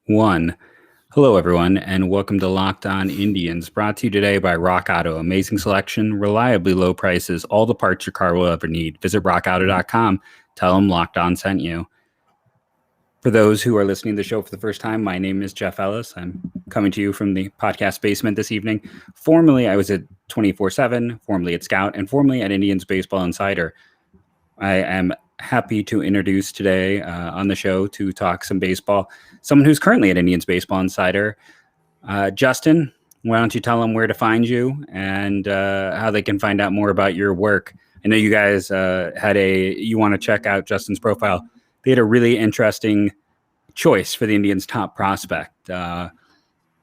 One. Hello, everyone, and welcome to Locked On Indians, brought to you today by Rock Auto. Amazing selection, reliably low prices, all the parts your car will ever need. Visit rockauto.com. Tell them Locked On sent you. For those who are listening to the show for the first time, my name is Jeff Ellis. I'm coming to you from the podcast basement this evening. Formerly, I was at 24/7, formerly at Scout, and formerly at Indians Baseball Insider. I am happy to introduce today on the show to talk some baseball, someone who's currently at Indians Baseball Insider. Justin, why don't you tell them where to find you and how they can find out more about your work? I know you guys you want to check out Justin's profile. They had a really interesting choice for the Indians' top prospect.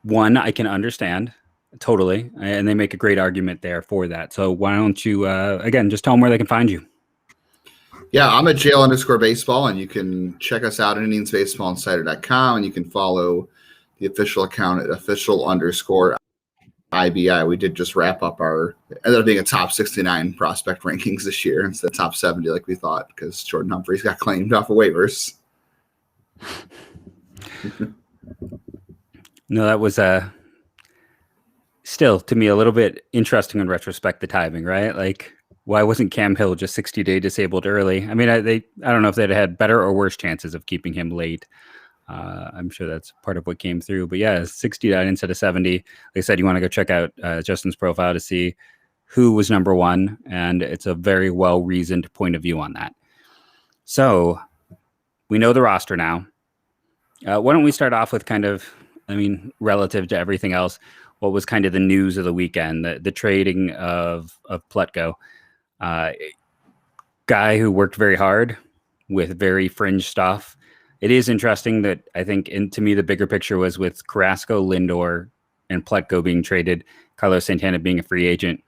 One, I can understand totally, and they make a great argument there for that. So why don't you, again, just tell them where they can find you. Yeah, I'm at jail_baseball, and you can check us out at IndiansBaseballInsider.com, and you can follow the official account at official_IBI. We did just wrap up ended up being a top 69 prospect rankings this year instead of top 70 like we thought, because Jordan Humphreys got claimed off of waivers. No, that was still, to me, a little bit interesting in retrospect, the timing, right? Like, why wasn't Cam Hill just 60-day disabled early? I mean, I don't know if they'd had better or worse chances of keeping him late. I'm sure that's part of what came through. But yeah, 69 instead of 70. Like I said, you want to go check out Justin's profile to see who was number one, and it's a very well-reasoned point of view on that. So we know the roster now. Why don't we start off with relative to everything else, what was kind of the news of the weekend, the trading of Plutko. Guy who worked very hard with very fringe stuff. It is interesting that I think, to me, the bigger picture was with Carrasco, Lindor, and Plutko being traded, Carlos Santana being a free agent.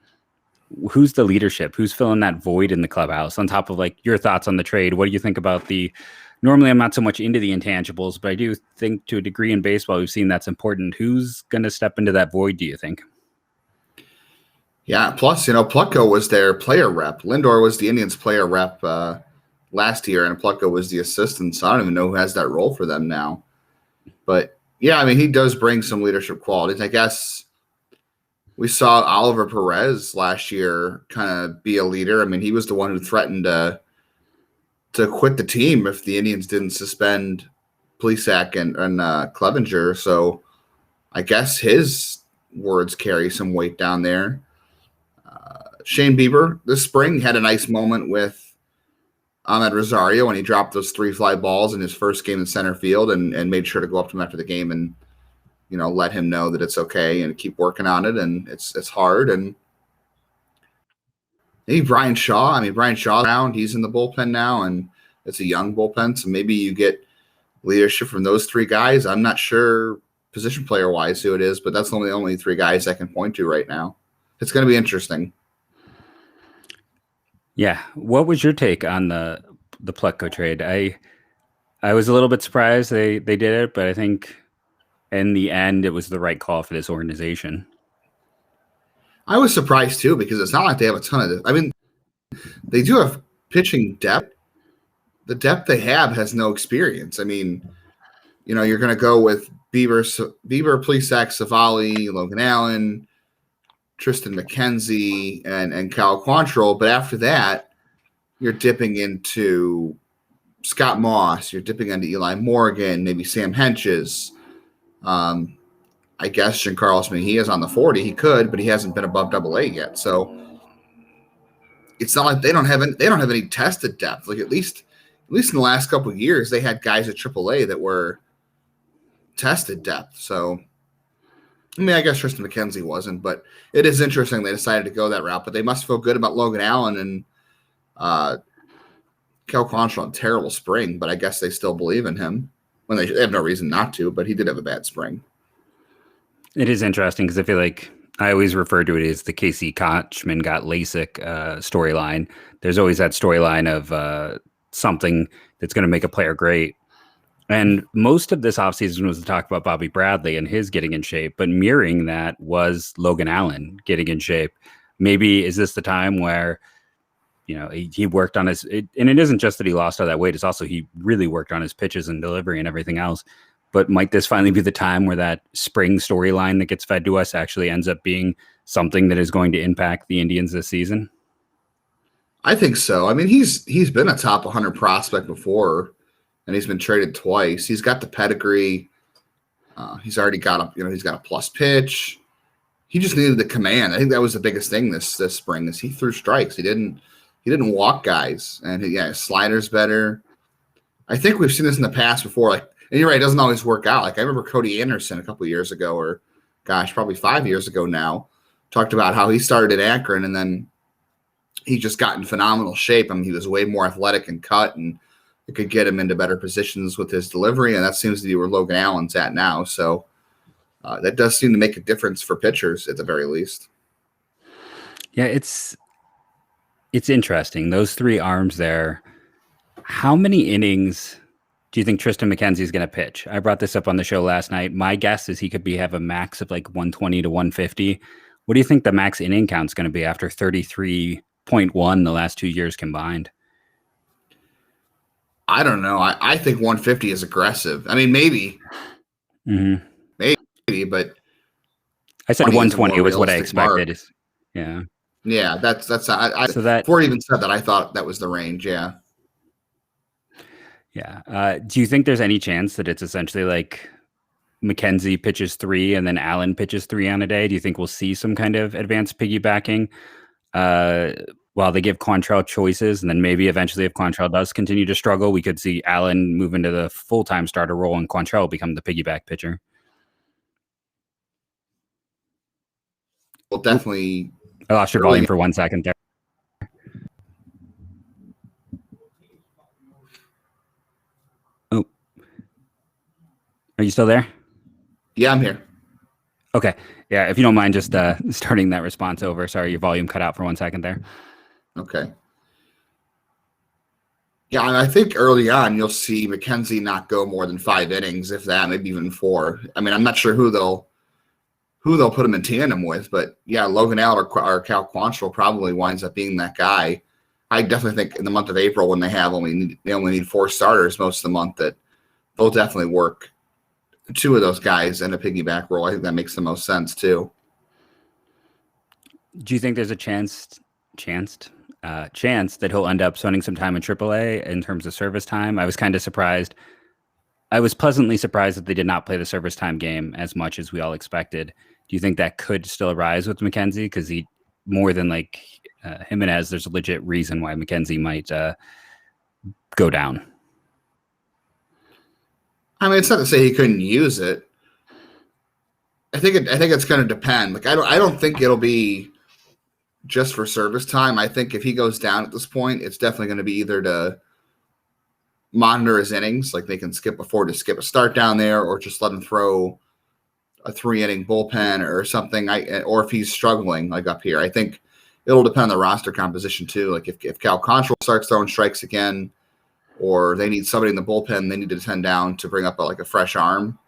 Who's the leadership? Who's filling that void in the clubhouse? On top of your thoughts on the trade, what do you think about normally I'm not so much into the intangibles, but I do think to a degree in baseball, we've seen that's important. Who's going to step into that void, do you think? Yeah, plus, Plutko was their player rep. Lindor was the Indians player rep last year, and Plutko was the assistant, so I don't even know who has that role for them now. But, yeah, I mean, he does bring some leadership qualities. I guess we saw Oliver Perez last year kind of be a leader. I mean, he was the one who threatened to quit the team if the Indians didn't suspend Plesac and Clevenger. So I guess his words carry some weight down there. Shane Bieber this spring had a nice moment with Ahmed Rosario when he dropped those 3 fly balls in his first game in center field and made sure to go up to him after the game and, let him know that it's okay and keep working on it. And it's hard. And maybe Brian Shaw around, he's in the bullpen now, and it's a young bullpen. So maybe you get leadership from those 3 guys. I'm not sure position player wise who it is, but that's the only 3 guys I can point to right now. It's going to be interesting. Yeah. What was your take on the Plutko trade? I was a little bit surprised they did it, but I think in the end it was the right call for this organization. I was surprised too, because it's not like they have a ton of – I mean, they do have pitching depth. The depth they have has no experience. I mean, you're going to go with Bieber, Plesac, Savali, Logan Allen, Tristan McKenzie, and Kyle Quantrill. But after that, you're dipping into Scott Moss. You're dipping into Eli Morgan, maybe Sam Henches. I guess Giancarlo Mejia is on the 40. He could, but he hasn't been above AA yet. So it's not like they don't have any tested depth. Like at least in the last couple of years, they had guys at AAA that were tested depth. So I mean, I guess Tristan McKenzie wasn't, but it is interesting they decided to go that route. But they must feel good about Logan Allen and Cal Quantrill. Terrible spring, but I guess they still believe in him. When they have no reason not to, but he did have a bad spring. It is interesting because I feel like I always refer to it as the Casey Kochman got LASIK storyline. There's always that storyline of something that's going to make a player great. And most of this offseason was to talk about Bobby Bradley and his getting in shape, but mirroring that was Logan Allen getting in shape. Maybe is this the time where, he worked on and it isn't just that he lost all that weight, it's also he really worked on his pitches and delivery and everything else. But might this finally be the time where that spring storyline that gets fed to us actually ends up being something that is going to impact the Indians this season? I think so. I mean, he's been a top 100 prospect before, and he's been traded twice. He's got the pedigree. He's already got he's got a plus pitch. He just needed the command. I think that was the biggest thing this spring is he threw strikes. He didn't walk guys, and his slider's better. I think we've seen this in the past before. Like, and you're right, it doesn't always work out. Like I remember Cody Anderson a couple of years ago, or gosh, probably 5 years ago now, talked about how he started at Akron and then he just got in phenomenal shape. I mean, he was way more athletic and cut, and it could get him into better positions with his delivery. And that seems to be where Logan Allen's at now. So that does seem to make a difference for pitchers at the very least. Yeah, it's interesting. Those three arms there. How many innings do you think Tristan McKenzie is going to pitch? I brought this up on the show last night. My guess is he could have a max of like 120 to 150. What do you think the max inning count is going to be after 33.1 the last 2 years combined? I don't know. I think 150 is aggressive. I mean, maybe, but I said 120 was what I expected. Yeah. Yeah, that's so that before I even said that, I thought that was the range. Yeah. Yeah. Do you think there's any chance that it's essentially like McKenzie pitches 3 and then Allen pitches 3 on a day? Do you think we'll see some kind of advanced piggybacking while they give Quantrill choices? And then maybe eventually if Quantrill does continue to struggle, we could see Allen move into the full-time starter role and Quantrill become the piggyback pitcher. Well, definitely. I lost your volume for 1 second there. Oh, are you still there? Yeah, I'm here. Okay. Yeah, if you don't mind just starting that response over. Sorry, your volume cut out for 1 second there. Okay. Yeah, and I think early on you'll see McKenzie not go more than 5 innings, if that, maybe even 4. I mean, I'm not sure who they'll put him in tandem with, but yeah, Logan Allen or Cal Quantrill probably winds up being that guy. I definitely think in the month of April, when they only need 4 starters most of the month, that they'll definitely work 2 of those guys in a piggyback role. I think that makes the most sense too. Do you think there's a chance that he'll end up spending some time in AAA in terms of service time? I was kind of surprised. I was pleasantly surprised that they did not play the service time game as much as we all expected. Do you think that could still arise with McKenzie? Because he, more than like Jimenez, there's a legit reason why McKenzie might go down. I mean, it's not to say he couldn't use it. I think it's going to depend. Like, I don't think it'll be just for service time. I think if he goes down at this point, it's definitely going to be either to monitor his innings, like they can skip a start down there, or just let him throw a 3-inning bullpen or something. Or if he's struggling like up here, I think it'll depend on the roster composition too. Like if Cal Quantrill starts throwing strikes again, or they need somebody in the bullpen, they need to 10 down to bring up a fresh arm,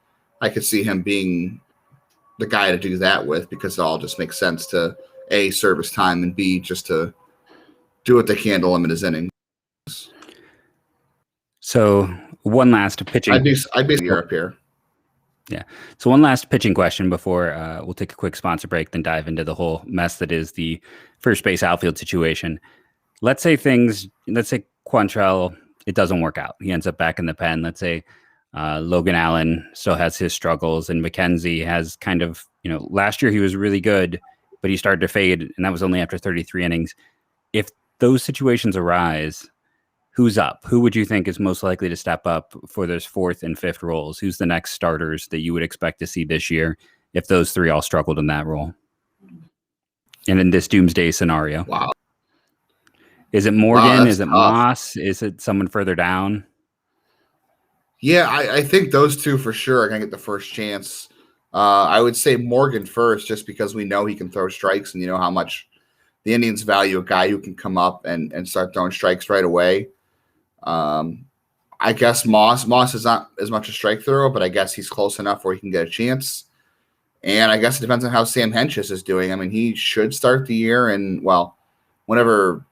I could see him being the guy to do that with, because it all just makes sense to A, service time, and B, just to do what they can to limit his innings. So one last pitching. I'd be Europe here. Yeah. So one last pitching question before we'll take a quick sponsor break, then dive into the whole mess that is the first base outfield situation. Let's say Quantrill, it doesn't work out. He ends up back in the pen. Let's say Logan Allen still has his struggles, and McKenzie has kind of, last year he was really good, but he started to fade, and that was only after 33 innings. If those situations arise, who's up? Who would you think is most likely to step up for those 4th and 5th roles? Who's the next starters that you would expect to see this year if those 3 all struggled in that role? And in this doomsday scenario. Wow. Is it Morgan? Is it tough. Moss? Is it someone further down? Yeah, I think those 2 for sure are going to get the first chance. I would say Morgan first, just because we know he can throw strikes, and you know how much the Indians value a guy who can come up and start throwing strikes right away. I guess Moss is not as much a strike thrower, but I guess he's close enough where he can get a chance. And I guess it depends on how Sam Hentges is doing. I mean, he should start the year, and whenever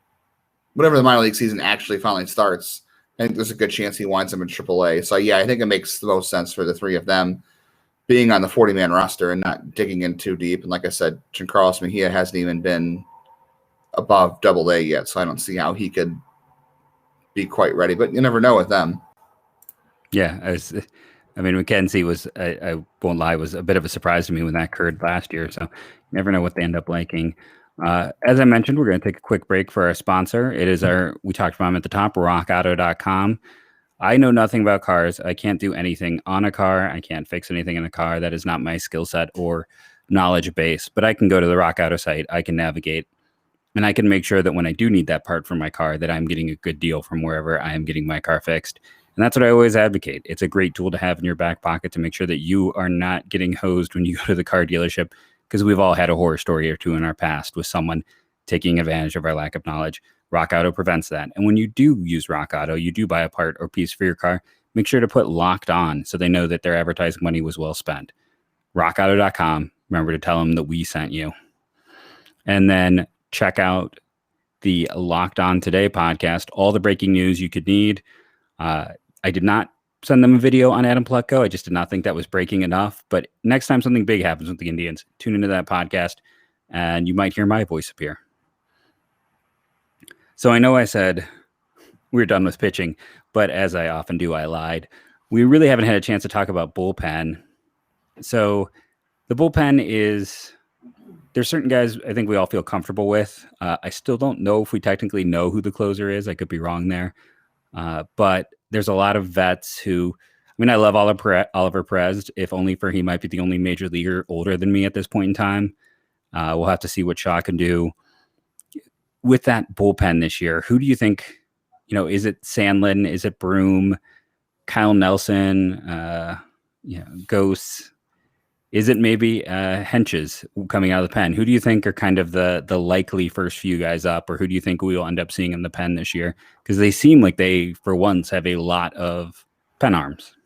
the minor league season actually finally starts, I think there's a good chance he winds up in AAA. So yeah, I think it makes the most sense for the three of them being on the 40-man roster and not digging in too deep. And like I said, Giancarlo Mejia hasn't even been above AA yet, so I don't see how he could be quite ready. But you never know with them. Yeah, McKenzie was, I won't lie, was a bit of a surprise to me when that occurred last year. So you never know what they end up liking. As I mentioned, we're going to take a quick break for our sponsor. It is we talked about him at the top, rockauto.com. I know nothing about cars. I can't do anything on a car. I can't fix anything in a car. That is not my skill set or knowledge base, but I can go to the Rock Auto site. I can navigate, and I can make sure that when I do need that part for my car, that I'm getting a good deal from wherever I am getting my car fixed. And that's what I always advocate. It's a great tool to have in your back pocket to make sure that you are not getting hosed when you go to the car dealership, because we've all had a horror story or two in our past with someone taking advantage of our lack of knowledge. Rock Auto prevents that. And when you do use Rock Auto, you do buy a part or piece for your car, make sure to put locked on so they know that their advertising money was well spent. rockauto.com. Remember to tell them that we sent you. And then check out the Locked On Today podcast, all the breaking news you could need. I did not send them a video on Adam Plutko. I just did not think that was breaking enough. But next time something big happens with the Indians, tune into that podcast and you might hear my voice appear. So I know I said we're done with pitching, but as I often do, I lied. We really haven't had a chance to talk about bullpen. So the bullpen is, there's certain guys I think we all feel comfortable with. I still don't know if we technically know who the closer is. I could be wrong there. But there's a lot of vets who, I love Oliver Perez, if only for he might be the only major leaguer older than me at this point in time. We'll have to see what Shaw can do. With that bullpen this year, who do you think, is it Sandlin? Is it Broom? Kyle Nelson? Ghosts? Is it maybe Henches coming out of the pen? Who do you think are kind of the likely first few guys up, or who do you think we will end up seeing in the pen this year? Because they seem like they, for once, have a lot of pen arms.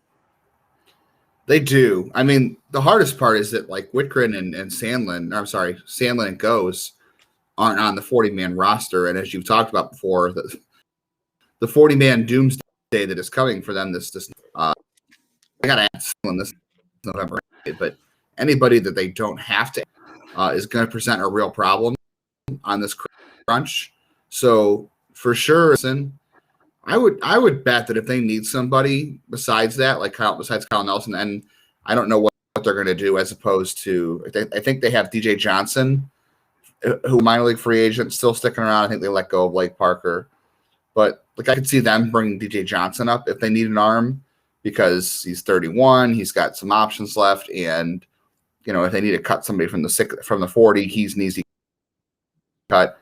They do. The hardest part is that like Whitgren and Sandlin and Goes aren't on the 40-man roster. And as you've talked about before, the 40-man doomsday that is coming for them I got to add Sandlin this November, but anybody that they don't have to is going to present a real problem on this crunch. So for sure, I would bet that if they need somebody besides Kyle Nelson, and I don't know what they're going to do as opposed to, I think they have DJ Johnson, who minor league free agent, still sticking around. I think they let go of Blake Parker, but I could see them bringing DJ Johnson up if they need an arm, because he's 31, he's got some options left, and if they need to cut somebody from the 40, he's an easy cut.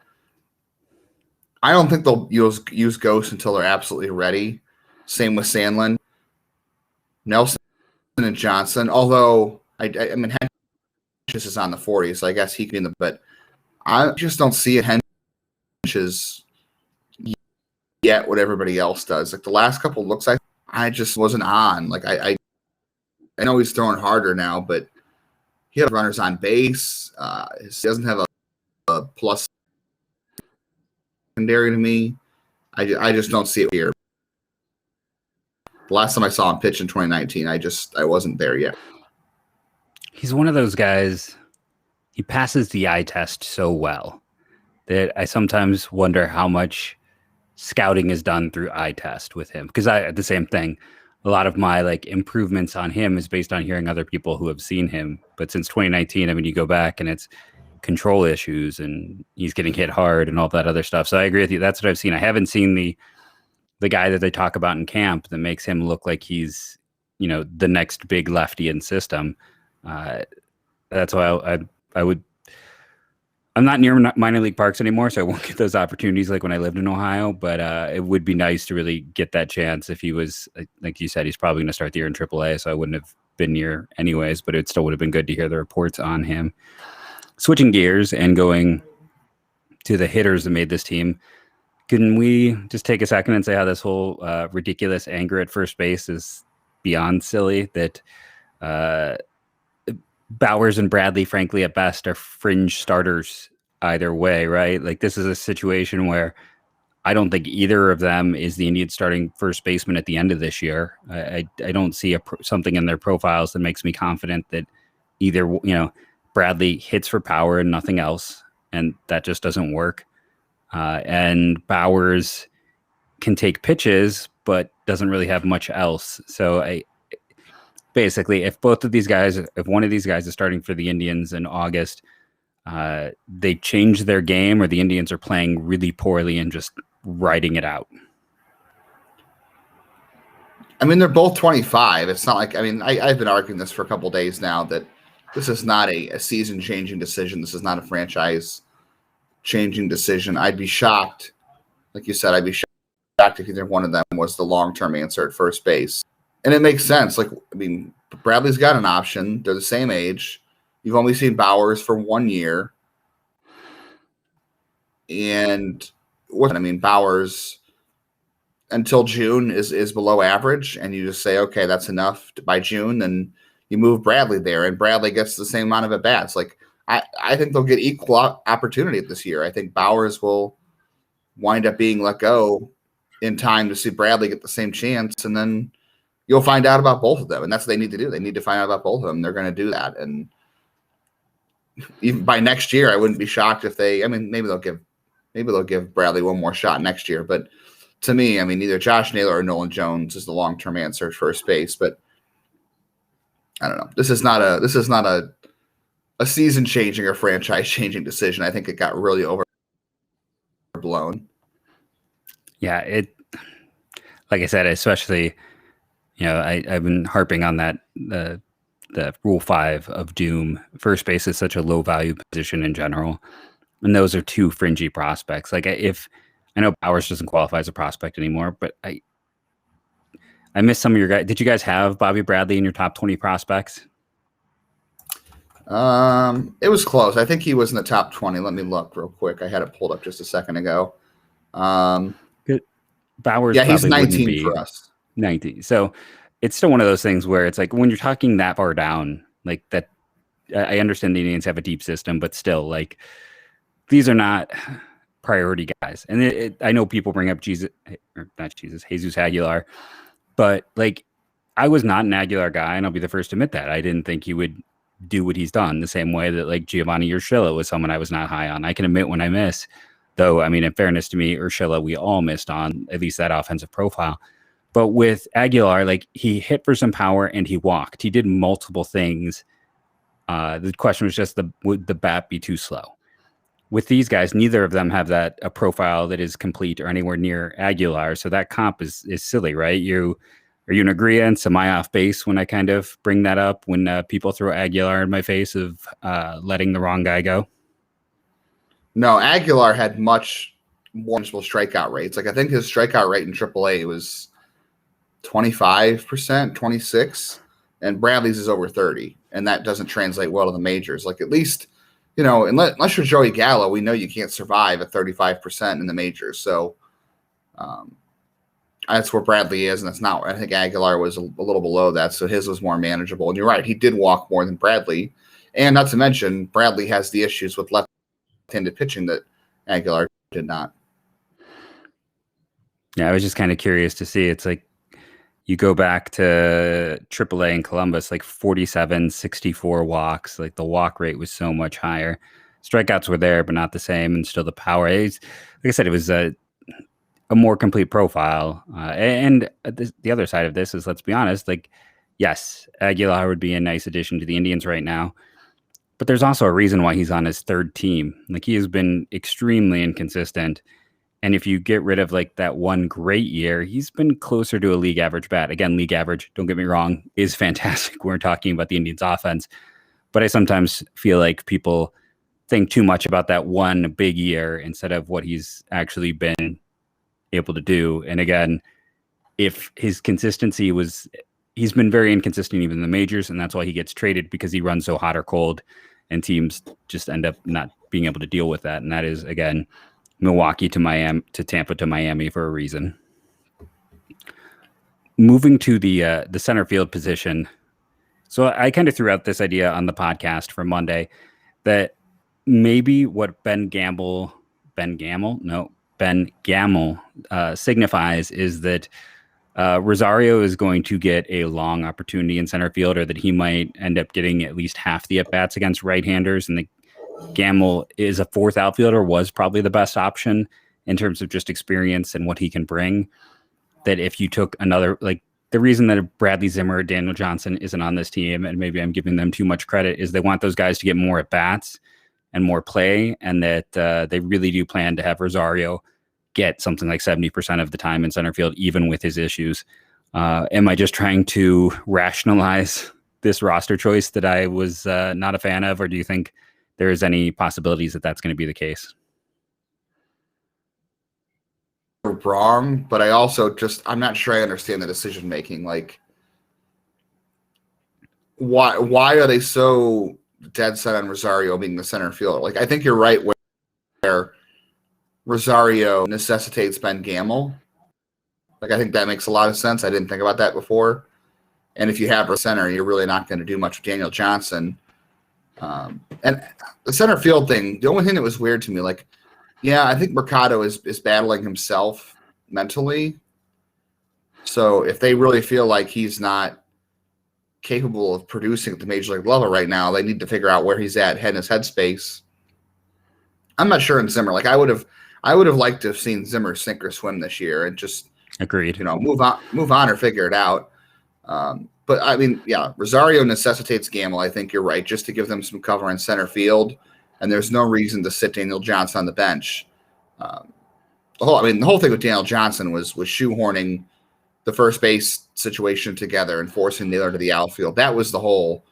I don't think they'll use Ghost until they're absolutely ready. Same with Sandlin, Nelson, and Johnson. Although Henches is on the 40, so I guess he can be in the. But I just don't see it Henches yet. What everybody else does, like the last couple looks, I just wasn't on. I know he's throwing harder now, but he had runners on base. He doesn't have a plus secondary to me. I just don't see it here. The last time I saw him pitch in 2019, I wasn't there yet. He's one of those guys, he passes the eye test so well that I sometimes wonder how much scouting is done through eye test with him. Because the same thing, a lot of my improvements on him is based on hearing other people who have seen him. But since 2019, you go back and it's control issues and he's getting hit hard and all that other stuff. So I agree with you. That's what I've seen. I haven't seen the guy that they talk about in camp that makes him look like he's, the next big lefty in system. That's why I'm not near minor league parks anymore, so I won't get those opportunities like when I lived in Ohio, but it would be nice to really get that chance if he was, like you said, he's probably going to start the year in AAA, so I wouldn't have been near anyways, but it still would have been good to hear the reports on him. Switching gears and going to the hitters that made this team, can we just take a second and say how this whole ridiculous anger at first base is beyond silly, that Bowers and Bradley, frankly, at best, are fringe starters either way, right? This is a situation where I don't think either of them is the Indians starting first baseman at the end of this year. I don't see something in their profiles that makes me confident that either, Bradley hits for power and nothing else, and that just doesn't work. And Bowers can take pitches, but doesn't really have much else. So basically, if one of these guys is starting for the Indians in August, they change their game, or the Indians are playing really poorly and just riding it out. I mean, they're both 25. It's not like, I've been arguing this for a couple of days now that this is not a season-changing decision. This is not a franchise-changing decision. I'd be shocked, like you said, if either one of them was the long-term answer at first base. And it makes sense. Bradley's got an option. They're the same age. You've only seen Bowers for 1 year. And Bowers until June is below average, and you just say, okay, that's enough by June, then you move Bradley there, and Bradley gets the same amount of at-bats. I think they'll get equal opportunity this year. I think Bowers will wind up being let go in time to see Bradley get the same chance, and then you'll find out about both of them, and that's what they need to do. They need to find out about both of them. They're going to do that, and even by next year, I wouldn't be shocked if maybe they'll give Bradley one more shot next year. But to me, either Josh Naylor or Nolan Jones is the long-term answer at first base. But I don't know. This is not a season-changing or franchise-changing decision. I think it got really overblown. Yeah, like I said, especially, I've been harping on that the Rule 5 of Doom. First base is such a low-value position in general. And those are two fringy prospects. If I know Bowers doesn't qualify as a prospect anymore, but I miss some of your guys. Did you guys have Bobby Bradley in your top 20 prospects? It was close. I think he was in the top 20. Let me look real quick. I had it pulled up just a second ago. Good. Bowers, yeah, he's 19 for us. 19. So it's still one of those things where it's like when you're talking that far down, like that. I understand the Indians have a deep system, but still, these are not priority guys. And I know people bring up Jesus Aguilar, but I was not an Aguilar guy, and I'll be the first to admit that. I didn't think he would do what he's done the same way that Giovanni Urshela was someone I was not high on. I can admit when I miss, though. In fairness to me, Urshela, we all missed on at least that offensive profile. But with Aguilar, he hit for some power and he walked. He did multiple things. The question was just would the bat be too slow? With these guys, neither of them have a profile that is complete or anywhere near Aguilar. So that comp is silly, right? Are you in agreement? Am I off base when I kind of bring that up when people throw Aguilar in my face of letting the wrong guy go? No, Aguilar had much more strikeout rates. I think his strikeout rate in AAA was 25%, 26%, and Bradley's is over 30%. And that doesn't translate well to the majors. At least, unless you're Joey Gallo, we know you can't survive at 35% in the majors. So that's where Bradley is, and that's not. I think Aguilar was a little below that, so his was more manageable. And you're right, he did walk more than Bradley. And not to mention, Bradley has the issues with left-handed pitching that Aguilar did not. Yeah, I was just kind of curious to see. It's you go back to AAA in Columbus, 47, 64 walks. The walk rate was so much higher. Strikeouts were there, but not the same, and still the power. Like I said, it was a more complete profile. And the other side of this is, let's be honest, yes, Aguilar would be a nice addition to the Indians right now, but there's also a reason why he's on his third team. He has been extremely inconsistent. And if you get rid of that one great year, he's been closer to a league average bat. Again, league average, don't get me wrong, is fantastic. We're talking about the Indians offense. But I sometimes feel like people think too much about that one big year instead of what he's actually been able to do. And again, if his consistency he's been very inconsistent even in the majors, and that's why he gets traded, because he runs so hot or cold, and teams just end up not being able to deal with that. And that is, again, Milwaukee to Miami to Tampa to Miami for a reason. Moving to the center field position. So I kind of threw out this idea on the podcast for Monday that maybe what Ben Gamel Ben Gamel signifies is that Rosario is going to get a long opportunity in center field, or that he might end up getting at least half the at-bats against right-handers, and the Gamel is a fourth outfielder, was probably the best option in terms of just experience and what he can bring. That if you took another, like the reason that Bradley Zimmer or Daniel Johnson isn't on this team, and maybe I'm giving them too much credit, is they want those guys to get more at-bats and more play, and that they really do plan to have Rosario get something like 70% of the time in center field, even with his issues. Am I just trying to rationalize this roster choice that I was not a fan of, or do you think there is any possibilities that that's going to be the case? Wrong, but I also I'm not sure I understand the decision making. Like, why are they so dead set on Rosario being the center fielder? Like, I think you're right where Rosario necessitates Ben Gamel. Like, I think that makes a lot of sense. I didn't think about that before. And if you have a center, you're really not going to do much with Daniel Johnson. And the center field thing, the only thing that was weird to me, like, yeah, I think Mercado is battling himself mentally. So if they really feel like he's not capable of producing at the major league level right now, they need to figure out where he's at in his headspace. I'm not sure in Zimmer. Like, I would have liked to have seen Zimmer sink or swim this year and just agreed. Move on or figure it out. But I mean, yeah, Rosario necessitates Gamel. I think you're right, just to give them some cover in center field. And there's no reason to sit Daniel Johnson on the bench. The whole thing with Daniel Johnson was shoehorning the first base situation together and forcing Naylor to the outfield. That was the whole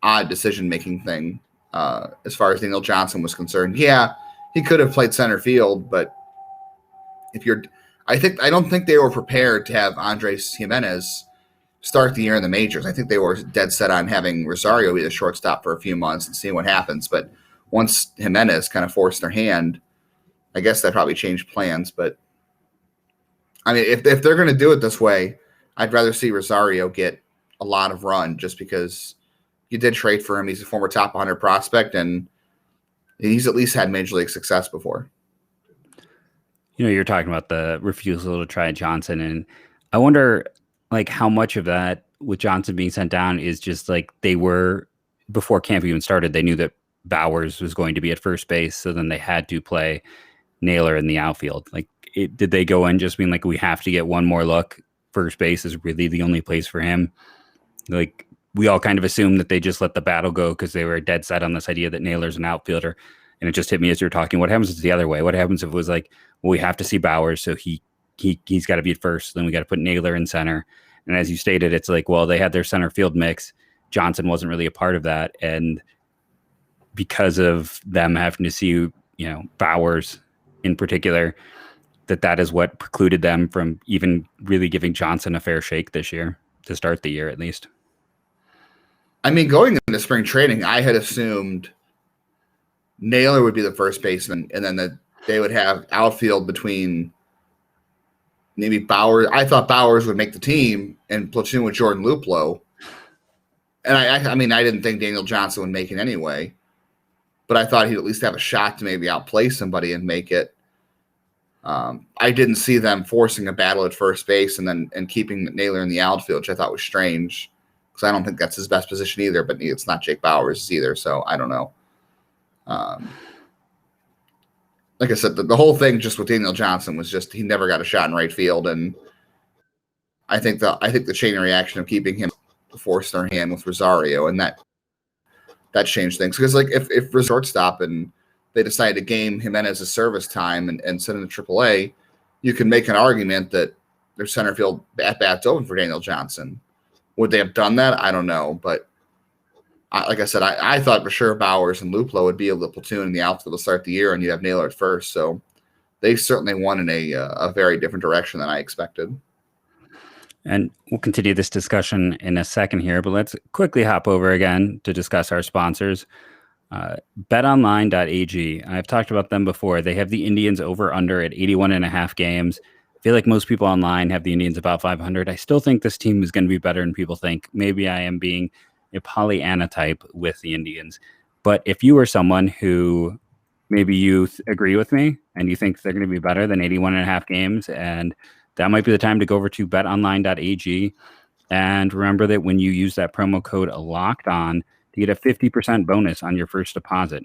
odd decision-making thing as far as Daniel Johnson was concerned. Yeah, he could have played center field, but I don't think they were prepared to have Andres Jimenez start the year in the majors. I think they were dead set on having Rosario be the shortstop for a few months and seeing what happens. But once Jimenez kind of forced their hand, I guess that probably changed plans. But I mean, if they're going to do it this way, I'd rather see Rosario get a lot of run, just because you did trade for him. He's a former top 100 prospect, and he's at least had major league success before. You're talking about the refusal to try Johnson, and I wonder, like, how much of that with Johnson being sent down is just like they were, before camp even started, they knew that Bowers was going to be at first base, so then they had to play Naylor in the outfield. Like, did they go in just being like, we have to get one more look? First base is really the only place for him. Like, we all kind of assumed that they just let the battle go because they were dead set on this idea that Naylor's an outfielder. And it just hit me as you're talking. What happens if it's the other way? What happens if it was like, well, we have to see Bowers, so he's got to be at first. Then we got to put Naylor in center. And as you stated, it's like, well, they had their center field mix. Johnson wasn't really a part of that. And because of them having to see, Bowers in particular, that is what precluded them from even really giving Johnson a fair shake this year, to start the year at least. I mean, going into spring training, I had assumed Naylor would be the first baseman, and then they would have outfield between maybe Bowers. I thought Bowers would make the team and platoon with Jordan Luplow. And I mean, I didn't think Daniel Johnson would make it anyway, but I thought he'd at least have a shot to maybe outplay somebody and make it. I didn't see them forcing a battle at first base and keeping Naylor in the outfield, which I thought was strange, because I don't think that's his best position either, but it's not Jake Bowers either, so I don't know. Like I said, the whole thing just with Daniel Johnson was just he never got a shot in right field, and I think the chain reaction of keeping him forced their hand with Rosario, and that changed things, because like if we're shortstop and they decide to game Jimenez's service time and send him to AAA, you can make an argument that their center field at-bat's open for Daniel Johnson. Would they have done that? I don't know. But like I said, I thought for sure Bowers and Luplow would be able to platoon in the outfield to start the year, and you'd have Naylor at first. So they certainly won in a very different direction than I expected. And we'll continue this discussion in a second here, but let's quickly hop over again to discuss our sponsors. BetOnline.ag. I've talked about them before. They have the Indians over under at 81.5 games. I feel like most people online have the Indians about 500. I still think this team is going to be better than people think. Maybe I am being a Pollyanna type with the Indians. But if you are someone who maybe you agree with me and you think they're going to be better than 81.5 games, and that might be the time to go over to betonline.ag. And remember that when you use that promo code locked on to get a 50% bonus on your first deposit.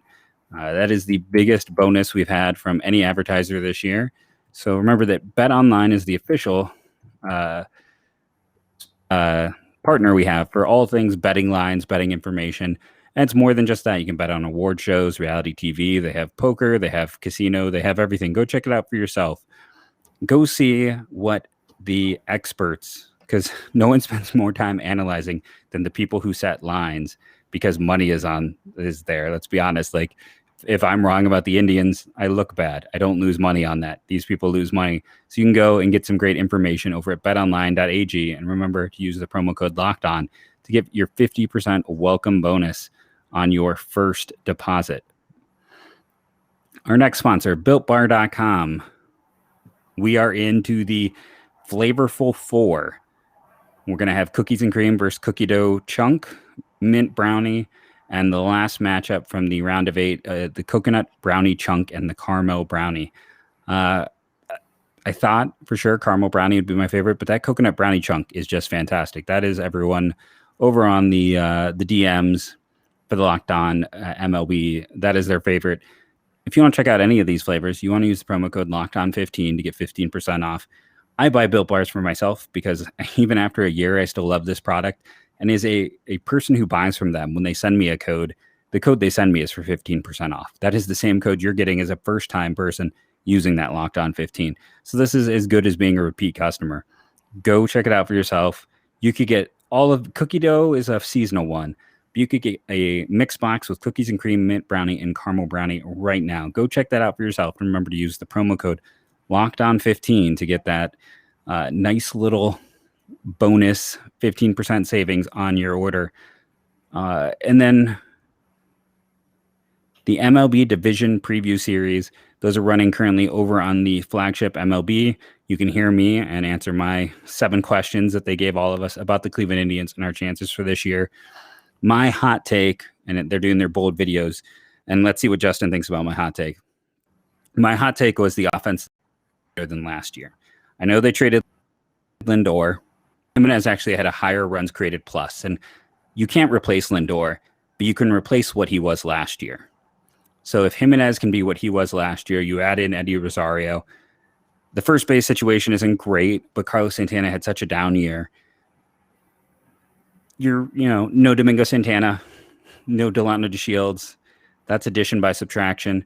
That is the biggest bonus we've had from any advertiser this year. So remember that BetOnline is the official partner we have for all things betting lines, betting information. And it's more than just that. You can bet on award shows, reality TV. They have poker, they have casino, they have everything. Go check it out for yourself. Go see what the experts, because no one spends more time analyzing than the people who set lines, because money is there. Let's be honest. Like, if I'm wrong about the Indians, I look bad. I don't lose money on that. These people lose money. So you can go and get some great information over at betonline.ag. And remember to use the promo code locked on to get your 50% welcome bonus on your first deposit. Our next sponsor, BuiltBar.com. We are into the Flavorful 4. We're going to have cookies and cream versus cookie dough chunk, mint brownie, and the last matchup from the round of 8, the coconut brownie chunk and the caramel brownie. I thought for sure caramel brownie would be my favorite, but that coconut brownie chunk is just fantastic. That is everyone over on the DMs for the Locked On MLB. That is their favorite. If you want to check out any of these flavors, you want to use the promo code LOCKEDON15 to get 15% off. I buy Built Bars for myself because even after a year, I still love this product. And as a person who buys from them, when they send me a code, the code they send me is for 15% off. That is the same code you're getting as a first-time person using that Locked On 15. So this is as good as being a repeat customer. Go check it out for yourself. You could get all of cookie dough is a seasonal one. But you could get a mixed box with cookies and cream, mint brownie, and caramel brownie right now. Go check that out for yourself. And remember to use the promo code Locked On 15 to get that nice little bonus 15% savings on your order. And then the MLB Division Preview Series, those are running currently over on the flagship MLB. You can hear me and answer my 7 questions that they gave all of us about the Cleveland Indians and our chances for this year. My hot take, and they're doing their bold videos, and let's see what Justin thinks about my hot take. My hot take was the offense better than last year. I know they traded Lindor. Jimenez actually had a higher runs created plus, and you can't replace Lindor, but you can replace what he was last year. So if Jimenez can be what he was last year, you add in Eddie Rosario. The first base situation isn't great, but Carlos Santana had such a down year. No Domingo Santana, no Delano DeShields. That's addition by subtraction.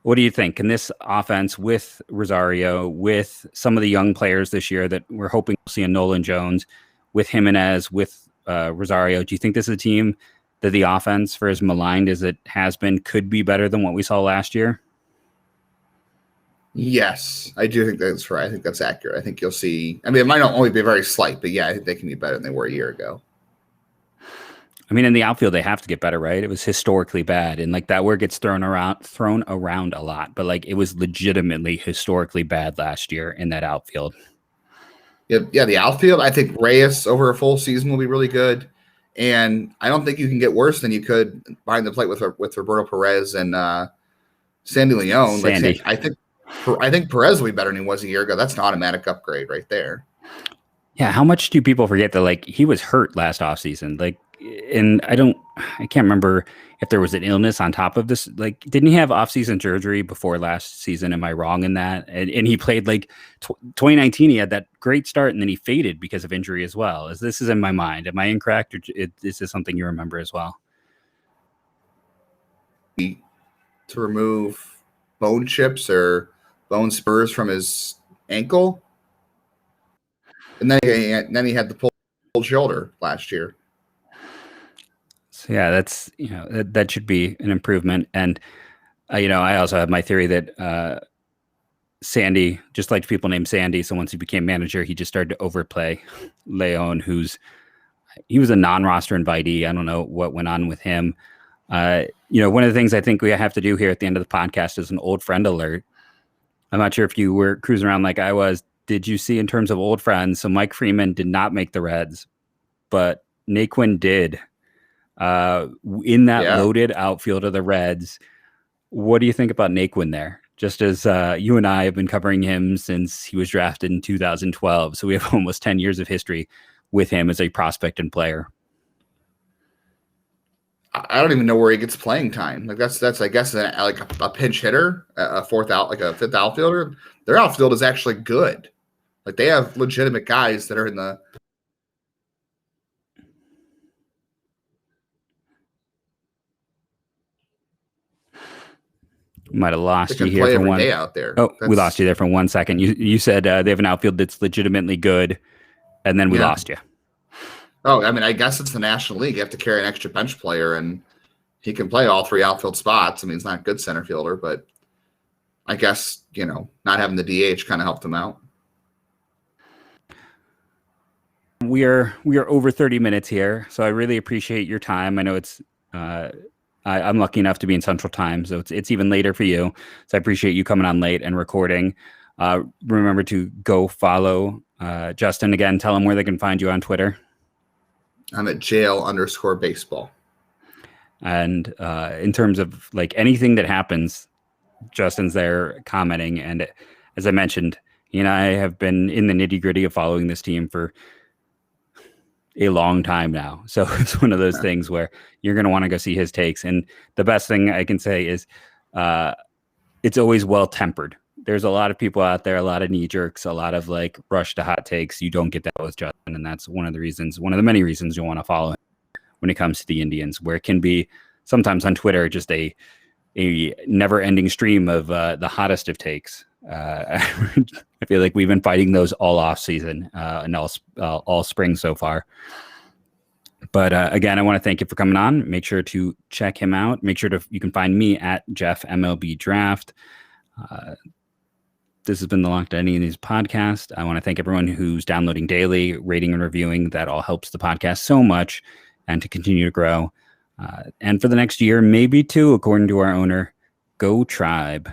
What do you think? Can this offense with Rosario, with some of the young players this year that we're hoping to see in Nolan Jones, with Jimenez, with Rosario, do you think this is a team that the offense, for as maligned as it has been, could be better than what we saw last year? Yes, I do think that's right. I think that's accurate. I think you'll see. I mean, it might not only be very slight, but yeah, I think they can be better than they were a year ago. I mean, in the outfield, they have to get better, right? It was historically bad. And like that word gets thrown around a lot, but like it was legitimately historically bad last year in that outfield. Yeah, the outfield, I think Reyes over a full season will be really good. And I don't think you can get worse than you could behind the plate with Roberto Perez and Sandy Leon. Sandy. I think Perez will be better than he was a year ago. That's an automatic upgrade right there. Yeah, how much do people forget that like he was hurt last offseason? Like, and I can't remember if there was an illness on top of this. Like, didn't he have offseason surgery before last season? Am I wrong in that? And he played like 2019. He had that great start, and then he faded because of injury as well. This is in my mind. Am I incorrect, or is this something you remember as well? To remove bone chips or bone spurs from his ankle, and then he had the pulled shoulder last year. So yeah, that's that should be an improvement. And I also have my theory that Sandy just liked people named Sandy. So once he became manager, he just started to overplay Leon, he was a non-roster invitee. I don't know what went on with him. One of the things I think we have to do here at the end of the podcast is an old friend alert. I'm not sure if you were cruising around like I was. Did you see in terms of old friends? So Mike Freeman did not make the Reds, but Naquin did. In that loaded outfield of the Reds. What do you think about Naquin there? just as you and I have been covering him since he was drafted in 2012. So we have almost 10 years of history with him as a prospect and player. I don't even know where he gets playing time. Like that's I guess like a pinch hitter, a fifth outfielder. Their outfield is actually good. Like they have legitimate guys that are in the. Might have lost you They can here play for every one. day out there. Oh, we lost you there for 1 second. You said they have an outfield that's legitimately good, and then we lost you. Oh, I mean, I guess it's the National League. You have to carry an extra bench player, and he can play all three outfield spots. I mean, he's not a good center fielder, but I guess, not having the DH kind of helped him out. We are over 30 minutes here, so I really appreciate your time. I know it's I'm lucky enough to be in Central Time, so it's even later for you. So I appreciate you coming on late and recording. Remember to go follow Justin again. Tell him where they can find you on Twitter. I'm at jail_baseball. And in terms of like anything that happens, Justin's there commenting. And as I mentioned, he and I have been in the nitty gritty of following this team for a long time now. So it's one of those things where you're going to want to go see his takes. And the best thing I can say is it's always well tempered. There's a lot of people out there, a lot of knee jerks, a lot of like rush to hot takes. You don't get that with Justin. And that's one of the many reasons you want to follow him when it comes to the Indians, where it can be sometimes on Twitter, just a never ending stream of the hottest of takes. I feel like we've been fighting those all off season and all spring so far. But again, I want to thank you for coming on. Make sure to check him out. Make sure you can find me at Jeff MLB Draft. This has been the Locked On Indians podcast. I want to thank everyone who's downloading daily, rating and reviewing. That all helps the podcast so much and to continue to grow. And for the next year, maybe two, according to our owner, go Tribe.